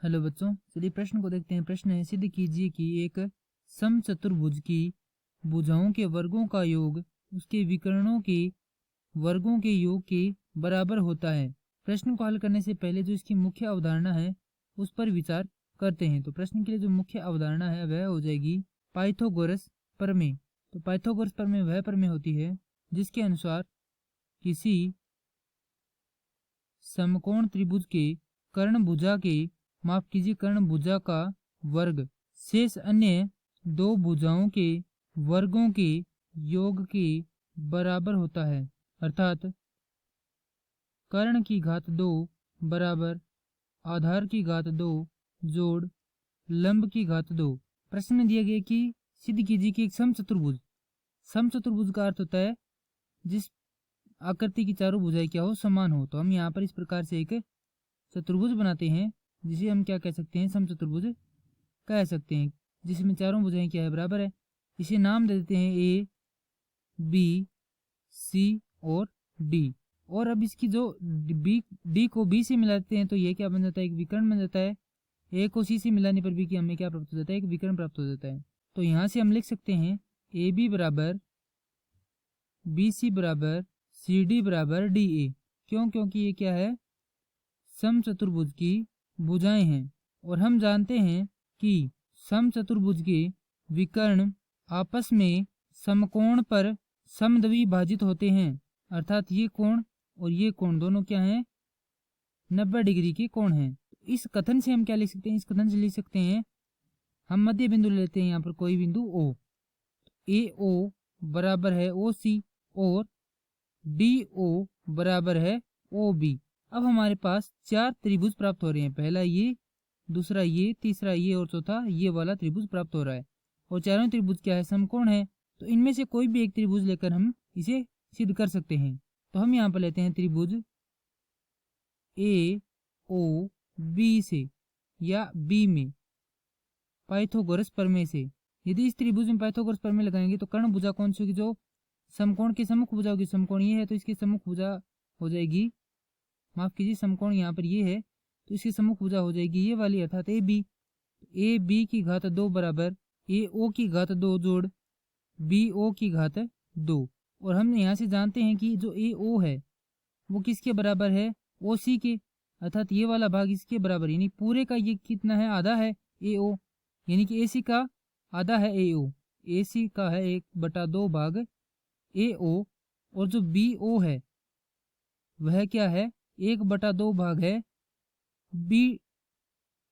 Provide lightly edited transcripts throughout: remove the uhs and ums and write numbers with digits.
Hello बच्चों, चलिए प्रश्न को देखते हैं। प्रश्न है, सिद्ध कीजिए कि एक समचतुर्भुज की भुजाओं के वर्गों का योग उसके विकर्णों के वर्गों के योग के बराबर होता है। प्रश्न को हल करने से पहले जो इसकी मुख्य अवधारणा है उस पर विचार करते हैं। तो प्रश्न के लिए जो मुख्य अवधारणा है वह हो जाएगी पाइथागोरस प्रमेय। तो पाइथागोरस प्रमेय वह प्रमेय होती है जिसके अनुसार किसी समकोण त्रिभुज के कर्ण भुजा का वर्ग शेष अन्य दो भुजाओं के वर्गों के योग के बराबर होता है, अर्थात कर्ण की घात 2 बराबर आधार की घात 2 जोड़ लंब की घात 2। प्रश्न में दिया गया कि सिद्ध कीजिए कि एक समचतुर्भुज का अर्थ होता है जिस आकृति की चारों भुजाएं क्या हो, समान हो। तो हम यहाँ पर इस प्रकार से एक चतुर्भुज बनाते हैं जिसे हम क्या कह सकते हैं, समचतुर्भुज कह सकते हैं, जिसमें चारों भुजाएं क्या है, बराबर है। इसे नाम दे देते हैं ए, बी, सी और डी। और अब इसकी जो डी को बी से मिलाते हैं तो ये क्या बन जाता है, एक विकर्ण बन जाता है। ए को सी से मिलाने पर भी कि हमें क्या प्राप्त हो जाता है, एक विकर्ण प्राप्त हो जाता है। तो यहाँ से हम लिख सकते हैं ए बी बराबर बी सी बराबर सी डी बराबर डी ए। क्यों? क्योंकि ये क्या है, समचतुर्भुज की भुजाएं हैं। और हम जानते हैं कि समचतुर्भुज के विकर्ण आपस में समकोण पर समद्विभाजित होते हैं, अर्थात ये कोण और ये कोण दोनों क्या हैं, 90 डिग्री के कोण हैं। इस कथन से हम क्या लिख सकते हैं, इस कथन से लिख सकते हैं, हम मध्य बिंदु लेते हैं यहाँ पर कोई बिंदु ओ, ए ओ बराबर है ओ सी और डी ओ बराबर है ओ बी। अब हमारे पास चार त्रिभुज प्राप्त हो रहे हैं, पहला ये, दूसरा ये, तीसरा ये और चौथा ये वाला त्रिभुज प्राप्त हो रहा है। और चारों त्रिभुज क्या है, समकोण है। तो इनमें से कोई भी एक त्रिभुज लेकर हम इसे सिद्ध कर सकते हैं। तो हम यहाँ पर लेते हैं त्रिभुज ए ओ बी से या बी में पाइथागोरस प्रमेय से। यदि इस त्रिभुज में पाइथागोरस प्रमेय लगाएंगे तो कर्ण भुजा कौन सी होगी, जो समकोण की सम्मुख भुजा होगी। समकोण ये है तो इसकी सम्मुख भुजा हो जाएगी, माफ कीजिए, समकोण यहाँ पर ये है तो इसकी सम्मुख भुजा हो जाएगी ये वाली, अर्थात ए बी। ए बी की घात 2 बराबर ए ओ की घात 2 जोड़ बी ओ की घात 2। और हम यहाँ से जानते हैं कि जो ए ओ है वो किसके बराबर है, ओ सी के, अर्थात ये वाला भाग इसके बराबर, यानी पूरे का ये कितना है, आधा है ए ओ, यानी कि ए सी का आधा है ए ओ। ए सी का है 1/2 भाग ए ओ, और जो बी ओ है वह क्या है, 1/2 भाग है बी,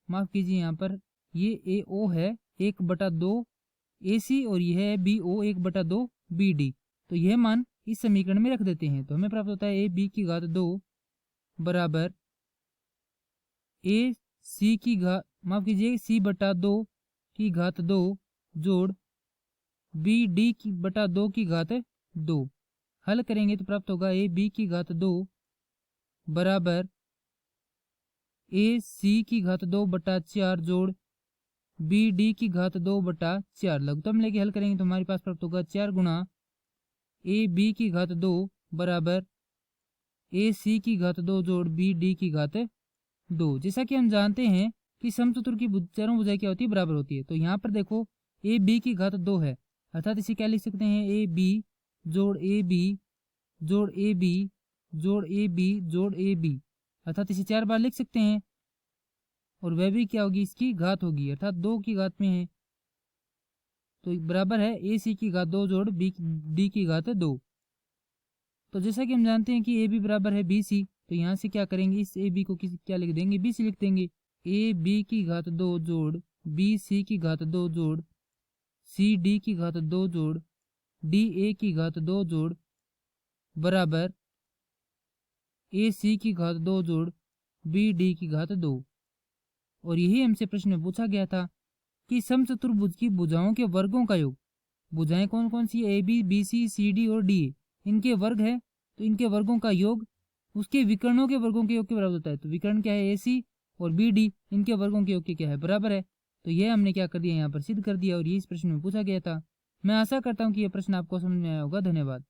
माफ कीजिए, यहाँ पर ये ए ओ है 1/2 ए सी और यह है बी ओ 1/2 बी डी। तो यह मान इस समीकरण में रख देते हैं तो हमें प्राप्त होता है ए बी की घात 2 बराबर ए सी की घात, माफ कीजिए, C/2 की घात 2 जोड़ बी डी की बटा 2 की घात 2। हल करेंगे तो प्राप्त होगा ए बी की घात 2 बराबर ए सी की घात 2/4 जोड़ बी डी की घात 2/4। लघुत्तम लेके हल करेंगे तो हमारे पास प्राप्त होगा 4 गुणा ए बी की घात 2 बराबर ए सी की घात 2 जोड़ बी डी की घात 2। जैसा कि हम जानते हैं कि समचतुर्भुज की चारों भुजाएं क्या होती है, बराबर होती है। तो यहाँ पर देखो ए बी की घात 2 है, अर्थात इसे क्या लिख सकते हैं, ए बी जोड़ ए बी जोड़ ए बी जोड़ ए बी जोड़ ए बी, अर्थात इसे 4 बार लिख सकते हैं। और वह भी क्या होगी, इसकी घात होगी, अर्थात 2 की घात में है, तो बराबर है ए सी की घात 2 जोड़ बी डी की घात 2। तो जैसा कि हम जानते हैं कि ए बी बराबर है बी सी, तो यहाँ से क्या करेंगे, इस ए बी को क्या लिख देंगे, बी सी लिख देंगे। ए बी की घात 2 जोड़ बी सी की घात 2 जोड़ सी डी की घात 2 जोड़ डी ए की घात 2 जोड़ बराबर ए सी की घात 2 जोड़ बी डी की घात 2। और यही हमसे प्रश्न में पूछा गया था कि समचतुर्भुज की भुजाओं के वर्गों का योग, भुजाएं कौन कौन सी, A B C C D और डी ए, इनके वर्ग है, तो इनके वर्गों का योग उसके विकर्णों के वर्गों के योग के बराबर होता है। तो विकर्ण क्या है, ए सी और बी डी, इनके वर्गों के योग के क्या है, बराबर है। तो यह हमने क्या कर दिया, यहाँ पर सिद्ध कर दिया, और ये इस प्रश्न में पूछा गया था। मैं आशा करता हूँ कि यह प्रश्न आपको समझ में आया होगा। धन्यवाद।